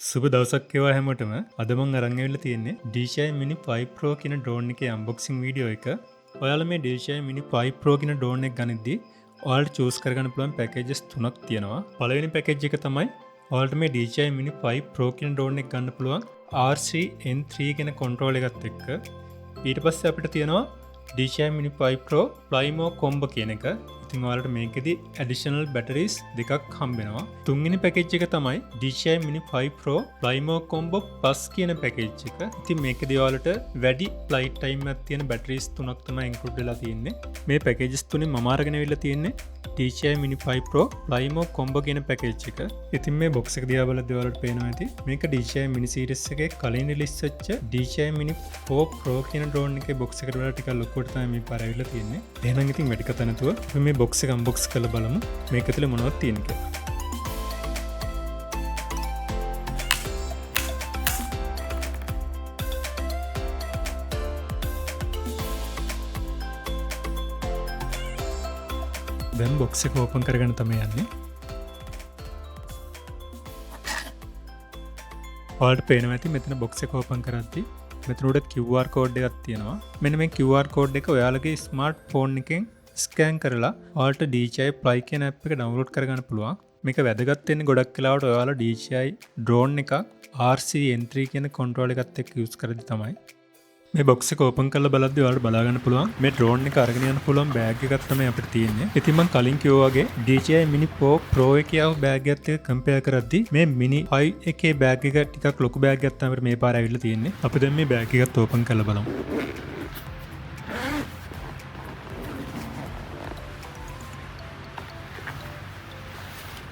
සුබ දවසක් වේවා හැමෝටම. අද මම අරන් ඇවිල්ලා තියෙන්නේ DJI Mini 5 Pro කියන ඩ්‍රෝන් එකේ අන්බොක්සිං වීඩියෝ එක. ඔයාලා මේ DJI Mini 5 Pro කියන ඩ්‍රෝන් එක ගනිද්දී ඔයාලට චූස් කරගන්න පුළුවන් පැකේජස් තුනක් තියෙනවා. පළවෙනි පැකේජ් එක තමයි ඔයාලට මේ DJI Mini 5 Pro කියන ඩ්‍රෝන් එක ගන්න පුළුවන් RC N3 කියන කන්ට්‍රෝල් එකත් එක්ක. ඊට පස්සේ අපිට තියෙනවා DJI Mini 5 Pro Flymo Combo කියන එක. ඉතින් ඔයාලට මේකෙදි ඇඩිෂනල් බැටරිස් දෙකක් හම්බෙනවා. තුන්වෙනි පැකේජ් එක තමයි DJI Mini 5 Pro Flymo Combo Plus කියන පැකේජ් එක. ඉතින් මේකෙදි ඔයාලට වැඩි ෆ්ලයිට් ටයිම් එකක් තියෙන බැටරිස් තුනක් තමයි ඉන්ක්ලූඩ් වෙලා තියෙන්නේ. මේ පැකේජස් තුනෙන් මම අරගෙන අවිල්ලා තියෙන්නේ DJI Mini 5 Pro Flymo Combo කියන පැකේජ් එක. ඉතින් මේ බොක්ස් එක දිහා බලද්දී ඔයාලට පේනවා ඇති මේක DJI Mini series එකේ කලින් රිලීස් වෙච්ච DJI Mini 4 Pro කියන ඩ්‍රෝන් එකේ බොක්ස් එකට වඩා ටිකක් ලොකුවට තමයි මේ පාර අවිල්ලා තියෙන්නේ. එහෙනම් ඉතින් වැඩි කතා නැතුව අපි මේ බොක්ස් එක අන්බොක්ස් කරලා බලමු මේක ඇතුලේ මොනවද තියෙන්නේ කියලා. දැන් බොක්ස් එක ඕපන් කරගෙන තමයි යන්නේ. ඔයාලට පේනවා ඇති මෙතන බොක්ස් එක ඕපන් කරද්දී මෙතන උඩ QR කෝඩ් එකක් තියෙනවා. මෙන්න මේ QR කෝඩ් එක ඔයාලගේ ස්මාර්ට් ෆෝන් එකෙන් ස්කෑන් කරලා ඔයාලට DJI Fly කියන app එක ඩවුන්ලෝඩ් කරගන්න පුළුවන්. මේක වැදගත් වෙන්නේ ගොඩක් වෙලාවට ඔයාලා DJI drone එක RC N3 කියන කන්ට්‍රෝල් එකත් එක්ක යූස් කරද්දී තමයි. මේ බොක්ස් එක ඕපන් කරලා බලද්දී ඔයාලට බලා ගන්න පුළුවන් මේ ඩ්‍රෝන් එක අරගෙන යන්න පුළුවන් බෑග් එකක් තමයි අපිට තියෙන්නේ. ඉතින් මම කලින් කිව්වා වගේ DJI Mini 4 Pro එකේ ආව බෑග් එකත් එක්ක කම්පෙයාර් කරද්දී මේ Mini 5 එකේ බෑග් එක ටිකක් ලොකු බෑග් එකක් තමයි මේ පාර ඇවිල්ලා තියෙන්නේ. අපි දැන් මේ බෑග් එකත් ඕපන් කරලා බලමු.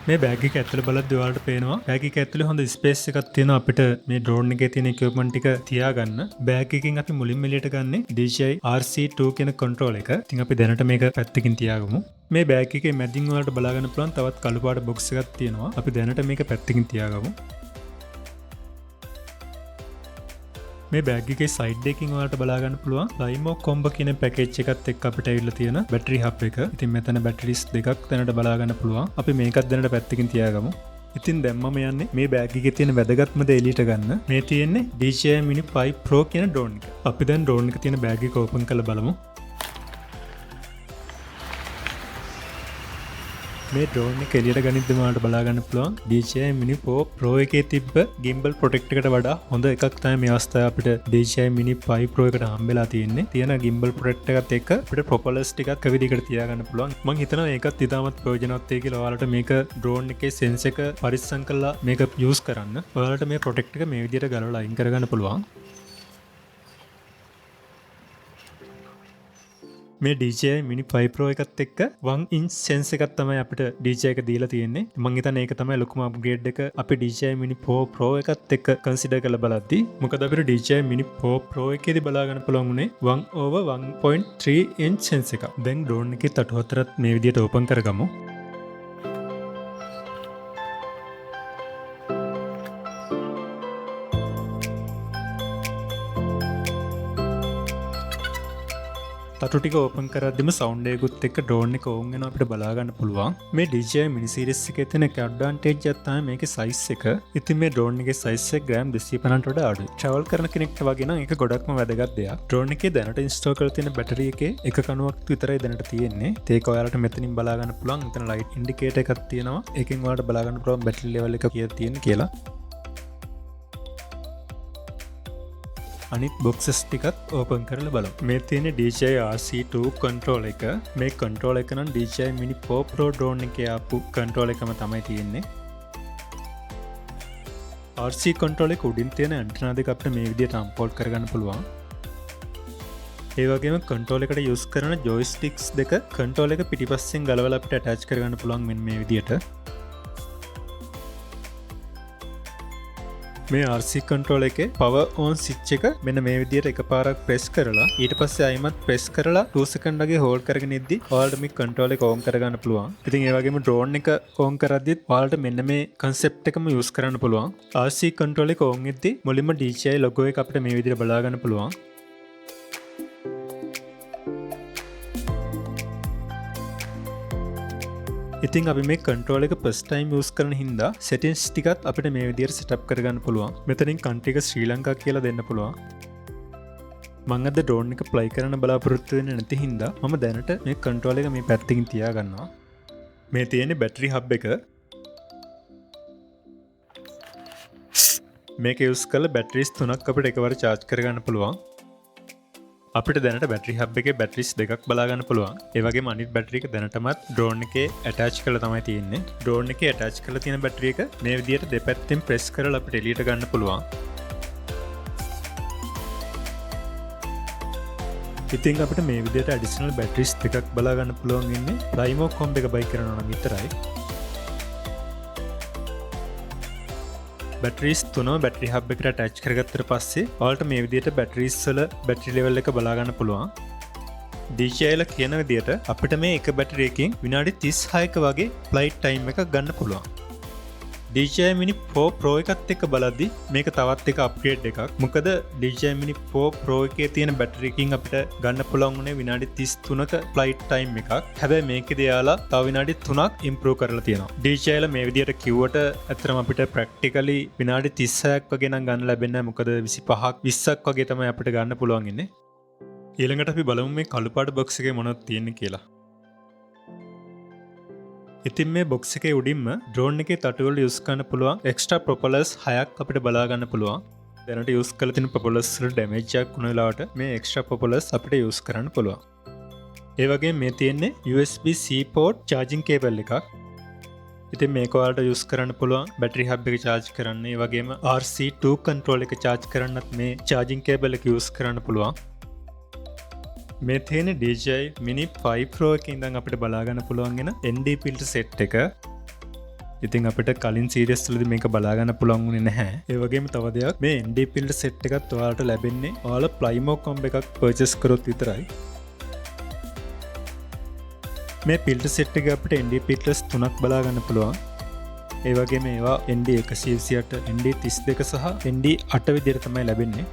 මේ බෑග් එක ඇතුලේ බලද්දී ඔයාලට පේනවා බෑග් එක ඇතුලේ හොඳ ස්පේස් එකක් තියෙනවා අපිට මේ ඩ්‍රෝන් එකේ තියෙන ඉක්විප්මන්ට් ටික තියාගන්න. බෑග් එකකින් අපි මුලින්ම එළියට ගන්නේ DJI RC2 කියන කන්ට්‍රෝල් එක. ඉතින් අපි දැනට මේක පැත්තකින් තියාගමු. මේ බෑග් එකේ මැදින් ඔයාලට බලා ගන්න පුළුවන් තවත් කළු පාට බොක්ස් එකක් තියෙනවා. අපි දැනට මේක පැත්තකින් තියාගමු. මේ බෑග් එකේ සයිඩ් එකකින් ඔයාලට බලා ගන්න පුළුවන් Flymo Combo කියන පැකේජ් එකත් එක්ක අපිට ඇවිල්ලා තියෙන බැටරි හබ් එක. ඉතින් මෙතන බැටරිස් දෙකක් දැනට බලා ගන්න පුළුවන්. අපි මේකත් දැනට පැත්තකින් තියාගමු. ඉතින් දැන් මම යන්නේ මේ බෑග් එකේ තියෙන වැදගත්ම දේ එළියට ගන්න. මේ තියෙන්නේ DJI Mini 5 Pro කියන ඩ්‍රෝන් එක. අපි දැන් ඩ්‍රෝන් එක තියෙන බෑග් එක ඕපන් කරලා බලමු. මේ ඩ්‍රෝන් එක එළියට ගනිද්දිම ඔයාලට බලා ගන්න පුළුවන් DJI Mini 4 Pro එකේ තිබ්බ gimbal protect එකට වඩා හොඳ එකක් තමයි මේ අවස්ථාවේ අපිට DJI Mini 5 Pro එකට හම්බෙලා තියෙන්නේ. තියෙන gimbal protect එකත් එක්ක අපිට propellers ටිකක් කවිදිකට තියාගන්න පුළුවන්. මම හිතනවා ඒකත් ඉතාමත් ප්‍රයෝජනවත් වෙයි කියලා ඔයාලට මේක ඩ්‍රෝන් එකේ සෙන්ස් එක පරිස්සම් කරලා මේක යූස් කරන්න. ඔයාලට මේ protect එක මේ විදිහට ගලවලා අයින් කරගන්න පුළුවන්. මේ DJI Mini 5 Pro එකත් එක්ක 1 inch sensor එකක් තමයි අපිට DJI එක දීලා තියෙන්නේ. මම හිතන්නේ ඒක තමයි ලොකුම අප්ග්‍රේඩ් එක අපි DJI Mini 4 Pro එකත් එක්ක කන්සිඩර් කරලා බලද්දී. මොකද අපිට DJI Mini 4 Pro එකේදී බලා ගන්න පුළුවන් උනේ 1/1.3 inch sensor එකක්. දැන් ඩ්‍රෝන් එකේ තටු හතරත් මේ විදිහට ඕපන් කරගමු. තටු ටික ඕපන් කරද්දිම සවුන්ඩ් එකකුත් එක්ක ඩ්‍රෝන් එක ඕන් වෙනවා අපිට බලා ගන්න පුළුවන්. මේ DJI Mini series එකේ තියෙන එක ඇඩ්වාන්ටේජ් එක තමයි මේකේ සයිස් එක. ඉතින් මේ ඩ්‍රෝන් එකේ සයිස් එක ග්‍රෑම් 250ට වඩා අඩුයි. ට්‍රැවල් කරන කෙනෙක්ට වගේ නම් ඒක ගොඩක්ම වැදගත් දෙයක්. ඩ්‍රෝන් එකේ දැනට ඉන්ස්ටෝල් කරලා තියෙන බැටරි එකේ එක කණුවක් විතරයි දැනට තියෙන්නේ. ඒක ඔයාලට මෙතනින් බලා ගන්න පුළුවන්. මෙතන ලයිට් ඉන්ඩිකේටර් එකක් තියෙනවා. ඒකෙන් ඔයාලට බලා ගන්න පුළුවන් බැටරි ලෙවල් එක කීයක් තියෙන කියලා. අනිත් බොක්සස් ටිකත් ඕපන් කරලා බලමු. මේ තියෙන්නේ DJI RC2 කන්ට්‍රෝල් එක. මේ කන්ට්‍රෝල් එක නම් DJI Mini 4 Pro ඩ්‍රෝන් එකේ ආපු කන්ට්‍රෝල් එකම තමයි තියෙන්නේ. RC කන්ට්‍රෝල් එක උඩින් තියෙන ඇන්ටනා දෙක අපිට මේ විදිහට අන්පෝල්ඩ් කරගන්න පුළුවන්. ඒ වගේම කන්ට්‍රෝල් එකට යූස් කරන ජොයිස්ටික්ස් දෙක කන්ට්‍රෝල් එක පිටිපස්සෙන් ගලවලා අපිට ඇටච් කරගන්න පුළුවන් මෙන්න මේ විදිහට. මේ RC කන්ට්‍රෝල් එකේ power on switch එක මෙන්න මේ විදිහට එකපාරක් ප්‍රෙස් කරලා ඊට පස්සේ ආයිමත් ප්‍රෙස් කරලා 2 සෙකන්ඩ් වගේ හෝල්ඩ් කරගෙන ඉද්දි ඔයාලට මේ කන්ට්‍රෝල් එක ඕන් කරගන්න පුළුවන්. ඉතින් ඒ වගේම ඩ්‍රෝන් එක ඕන් කරද්දිත් ඔයාලට මෙන්න මේ concept එකම යූස් කරන්න පුළුවන්. RC කන්ට්‍රෝල් එක ඕන් වෙද්දි මුලින්ම DJI logo එක අපිට මේ විදිහට බලා ගන්න පුළුවන්. ඉතින් අපි මේ කන්ට්‍රෝල් එක ෆස්ට් ටයිම් යූස් කරන හින්දා සෙටින්ස් ටිකත් අපිට මේ විදිහට සෙටප් කරගන්න පුළුවන්. මෙතනින් කන්ට්‍රි එක ශ්‍රී ලංකා කියලා දෙන්න පුළුවන්. මං අද ඩ්‍රෝන් එක ප්ලයි කරන්න බලාපොරොත්තු වෙන්නේ නැති හින්දා මම දැනට මේ කන්ට්‍රෝල් එක මේ පැත්තකින් තියාගන්නවා. මේ තියෙන්නේ බැටරි හබ් එක. මේක යූස් කරලා බැටරිස් 3ක් අපිට එකවර charge කරගන්න පුළුවන්. අපිට දැනට බැටරි හබ් එකේ බැටරිස් දෙකක් බලා ගන්න පුළුවන්. ඒ වගේම අනිත් බැටරි එක දැනටමත් ඩ්‍රෝන් එකේ ඇටච් කරලා තමයි තියෙන්නේ. ඩ්‍රෝන් එකේ ඇටච් කරලා තියෙන බැටරි එක මේ විදිහට දෙපැත්තෙන් ප්‍රෙස් කරලා අපිට එළියට ගන්න පුළුවන්. ඉතින් අපිට මේ විදිහට ඇඩිෂනල් බැටරිස් දෙකක් බලා ගන්න පුළුවන් ඉන්නේ ප්‍රයිමෝ කොම්බ් එක බයි කරනවා නම් විතරයි. බැටරිස් 3ම බැටරි හබ් එකට ඇටච් කරගත්තට පස්සේ ඔයාලට මේ විදිහට බැටරිස් වල බැටරි ලෙවල් එක බලා ගන්න පුළුවන්. DJI ලා කියන විදිහට අපිට මේ එක බැටරි එකකින් විනාඩි 36ක වගේ ෆ්ලයිට් ටයිම් එකක් ගන්න පුළුවන්. DJI Mini 4 Pro එකත් එක්ක බලද්දි මේක තවත් එක අප්ග්‍රේඩ් එකක්. මොකද DJI Mini 4 Pro එකේ තියෙන බැටරි එකකින් අපිට ගන්න පුළුවන් උනේ විනාඩි 33ක ෆ්ලයිට් ටයිම් එකක්. හැබැයි මේකේදී යාලා තව විනාඩි 3ක් ඉම්ප්‍රූව් කරලා තියෙනවා. DJI ලා මේ විදිහට කිව්වට ඇත්තටම අපිට ප්‍රැක්ටිකලි විනාඩි 36ක් වගේ නම් ගන්න ලැබෙන්නේ නැහැ. මොකද 25ක් 20ක් වගේ තමයි අපිට ගන්න පුළුවන් ඉන්නේ. ඊළඟට අපි බලමු මේ කළු පාට බොක්ස් එකේ මොනවද තියෙන්නේ කියලා. ඉතින් මේ බොක්ස් එකේ උඩින්ම ඩ්‍රෝන් එකේ තටුවල යූස් කරන්න පුළුවන් එක්ස්ට්‍රා ප්‍රොපලර්ස් 6ක් අපිට බලා ගන්න පුළුවන්. දැනට යූස් කරලා තියෙන ප්‍රොපලර්ස් වල ඩැමේජ් එකක් වුණ වෙලාවට මේ එක්ස්ට්‍රා ප්‍රොපලර්ස් අපිට යූස් කරන්න පුළුවන්. ඒ වගේම මේ තියෙන්නේ USB-C port charging cable එකක්. ඉතින් මේක ඔයාලට යූස් කරන්න පුළුවන් බැටරි හබ් එක charge කරන්න. ඒ වගේම RC2 control එක charge කරන්නත් මේ charging cable එක යූස් කරන්න පුළුවන්. මේ තියෙන DJI Mini 5 Pro එකේ ඉඳන් අපිට බලා ගන්න පුළුවන් වෙන ND filter set එක. ඉතින් අපිට කලින් සීරීස් වලදී මේක බලා ගන්න පුළුවන් වුණේ නැහැ. ඒ වගේම තව දෙයක් මේ ND filter set එකත් ඔයාලට ලැබෙන්නේ ඔයාලා Plimo comb එකක් purchase කරොත් විතරයි. මේ filter set එකේ අපිට ND filters 3ක් බලා ගන්න පුළුවන්. ඒ වගේම ඒවා ND 128, ND 32 සහ ND 8 විදිහට තමයි ලැබෙන්නේ.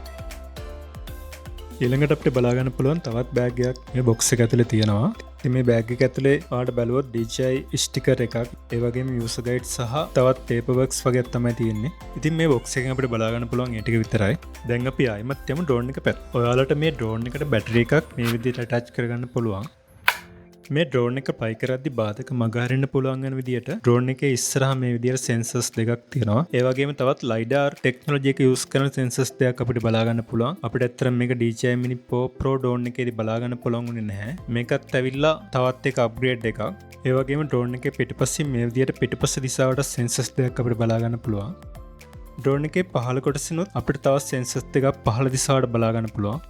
ඊළඟට අපිට බලා ගන්න පුළුවන් තවත් බෑග් එකක් මේ බොක්ස් එක ඇතුලේ තියෙනවා. ඉතින් මේ බෑග් එක ඇතුලේ ඔයාලට බලුවොත් DJI ස්ටිකර් එකක්, ඒ වගේම යූසර් ගයිඩ් සහ තවත් පේපර් වර්ක්ස් වගේ තමයි තියෙන්නේ. ඉතින් මේ බොක්ස් එකෙන් අපිට බලා ගන්න පුළුවන් ඒ ටික විතරයි. දැන් අපි ආයිමත් යමු ඩ්‍රෝන් එක පැත්ත. ඔයාලට මේ ඩ්‍රෝන් එකට බැටරි එකක් මේ විදිහට ඇටච් කරගන්න පුළුවන්. මේ ඩ්‍රෝන් එක ප්ලයි කරද්දි බාධක මගහරින්න පුළුවන් වෙන විදිහට ඩ්‍රෝන් එකේ ඉස්සරහා මේ විදිහට සෙන්සර්ස් දෙකක් තියෙනවා. ඒ වගේම තවත් LiDAR ටෙක්නොලොජි එක යූස් කරන සෙන්සර්ස් දෙකක් අපිට බලා ගන්න පුළුවන්. අපිට ඇත්තටම මේක DJI Mini 4 Pro ඩ්‍රෝන් එකේදී බලා ගන්න පුළුවන් වුණේ නැහැ. මේකත් ඇවිල්ලා තවත් එක අප්ග්‍රේඩ් එකක්. ඒ වගේම ඩ්‍රෝන් එකේ පිටපස්සින් මේ විදිහට පිටපස්ස දිශාවට සෙන්සර්ස් දෙකක් අපිට බලා ගන්න පුළුවන්. ඩ්‍රෝන් එකේ පහළ කොටසිනුත් අපිට තවත් සෙන්සර්ස් දෙකක් පහළ දිශාවට බලා ගන්න පුළුවන්.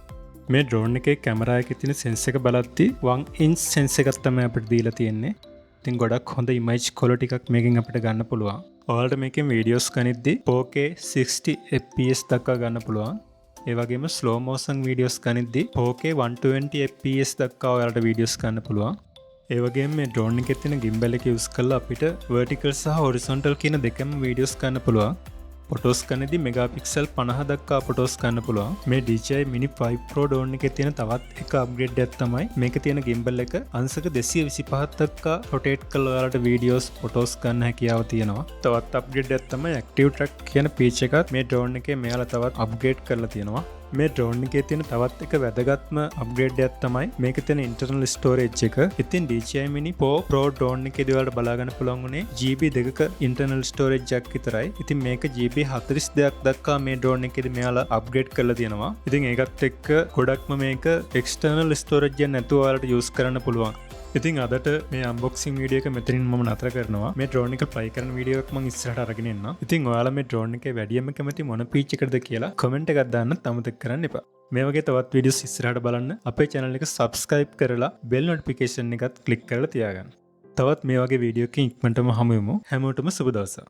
මේ ඩ්‍රෝන් එකේ කැමරා එකේ තියෙන සෙන්ස් එක බලද්දි 1 inch සෙන්ස් එකක් තමයි අපිට දීලා තියෙන්නේ. ඉතින් ගොඩක් හොඳ ඉමේජ් ක්වොලිටි එකක් මේකෙන් අපිට ගන්න පුළුවන්. ඔයාලට මේකෙන් වීඩියෝස් ගනිද්දි 4K 60 fps දක්වා ගන්න පුළුවන්. ඒ වගේම ස්ලෝ මෝෂන් වීඩියෝස් ගනිද්දි 4K 120 fps දක්වා ඔයාලට වීඩියෝස් ගන්න පුළුවන්. ඒ වගේම මේ ඩ්‍රෝන් එකේ තියෙන gimbal එක යූස් කරලා අපිට vertical සහ horizontal කියන දෙකම වීඩියෝස් ගන්න පුළුවන්. ෆොටෝස් ගන්නදී මෙගාපික්සල් 50 දක්වා ෆොටෝස් ගන්න පුළුවන්. මේ DJI Mini 5 Pro ඩ්‍රෝන් එකේ තියෙන තවත් එක අප්ග්‍රේඩ් එකක් තමයි මේකේ තියෙන gimbal එක අංශක 225ක් දක්වා රොටේට් කරලා ඔයාලට වීඩියෝස් ෆොටෝස් ගන්න හැකියාව තියෙනවා. තවත් අප්ග්‍රේඩ් එකක් තමයි Active Track කියන ෆීචර් එකත් මේ ඩ්‍රෝන් එකේ මෙයාලා තවත් අප්ග්‍රේඩ් කරලා තියෙනවා. මේ ඩ්‍රෝන් එකේ තියෙන තවත් එක වැදගත්ම අප්ග්‍රේඩ් එකක් තමයි මේකේ තියෙන ඉන්ටර්නල් ස්ටෝරේජ් එක. ඉතින් DJI Mini 4 Pro ඩ්‍රෝන් එකේදී ඔයාලට බලා ගන්න පුළුවන් උනේ GB 2ක ඉන්ටර්නල් ස්ටෝරේජ් එකක් විතරයි. ඉතින් මේක GB 42ක් දක්වා මේ ඩ්‍රෝන් එකේදී මෙයාලා අප්ග්‍රේඩ් කරලා තියෙනවා. ඉතින් ඒකත් එක්ක ගොඩක්ම මේක එක්ස්ටර්නල් ස්ටෝරේජ් එක නැතුව ඔයාලට යූස් කරන්න පුළුවන්. ඉතින් අදට මේ අන්බොක්සිං වීඩියෝ එක මෙතනින් මම නතර කරනවා. මේ ඩ්‍රෝන් එක ප්ලයි කරන වීඩියෝ එකක් මම ඉස්සරහට අරගෙන එන්නම්. ඉතින් ඔයාලා මේ ඩ්‍රෝන් එකේ වැඩියෙන්ම කැමති මොන ෆීචර් එකකටද කියලා කමෙන්ට් එකක් දාන්න අමතක කරන්න එපා. මේ වගේ තවත් වීඩියෝස් ඉස්සරහට බලන්න අපේ channel එක subscribe කරලා bell notification එකත් click කරලා තියාගන්න. තවත් මේ වගේ වීඩියෝ එකකින් ඉක්මනටම හමු වෙමු. හැමෝටම සුබ දවසක්.